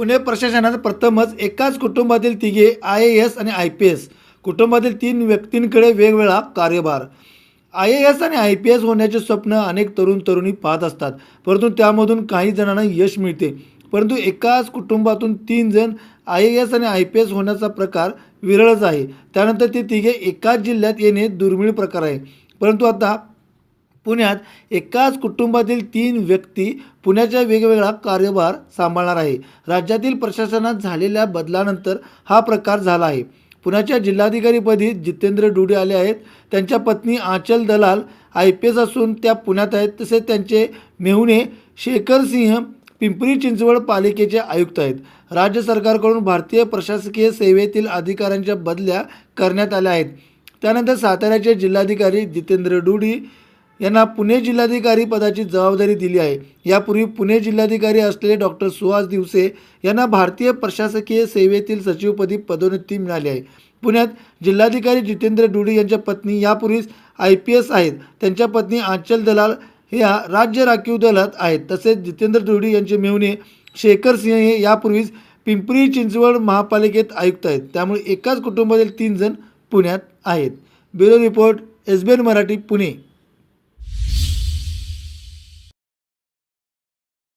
पुणे प्रशासनात प्रथमच एकाच कुटुंबातील तिघे IAS आणि IPS कुटुंबातील 3 व्यक्तींकडे वेगवेगळा कार्यभार. IAS आणि IPS होण्याचे स्वप्न अनेक तरुण तरुणी पाहत असतात, परंतु त्यामधून काही जणांना यश मिळते. परंतु एकाच कुटुंबातून 3 जण IAS आणि IPS होण्याचा प्रकार विरळच आहे. त्यानंतर ते तिघे एकाच जिल्ह्यात येणे दुर्मिळ प्रकार आहे. परंतु आता पुण्यात एकाच कुटुंबातील 3 व्यक्ती पुण्याचा वेगवेगळा कार्यभार सांभाळणार आहे. राज्यातील प्रशासनात झालेल्या बदलानंतर हा प्रकार झाला आहे. पुण्याच्या जिल्हाधिकारीपदी जितेंद्र डुडे आले आहेत. त्यांच्या पत्नी आंचल दलाल IPS असून त्या पुण्यात आहेत. तसेच त्यांचे मेहुणे शेखर सिंह पिंपरी चिंचवड पालिकेचे आयुक्त आहेत. राज्य सरकारकडून भारतीय प्रशासकीय सेवेतील अधिकाऱ्यांच्या बदल्या करण्यात आल्या आहेत. त्यानंतर साताऱ्याचे जिल्हाधिकारी जितेंद्र डुडे यांना पुणे जिल्हाधिकारी पदाची जबाबदारी दिली आहे. यापूर्वी पुणे जिल्हाधिकारी असलेले डॉक्टर सुहास दिवसे यांना भारतीय प्रशासकीय सेवेतील सचिवपदी पदोन्नती मिळाली आहे. पुण्यात जिल्हाधिकारी जितेंद्र डुडे यांच्या पत्नी यापूर्वीच IPS आहेत. त्यांच्या पत्नी आंचल दलाल या राज्य राखीव दलात आहेत. तसेच जितेंद्र डुडे यांचे मेहुणे शेखर सिंह हे यापूर्वीच पिंपरी चिंचवड महापालिकेत आयुक्त आहेत. त्यामुळे एकाच कुटुंबातील 3 जण पुण्यात आहेत. Bureau report SBN Marathi Pune.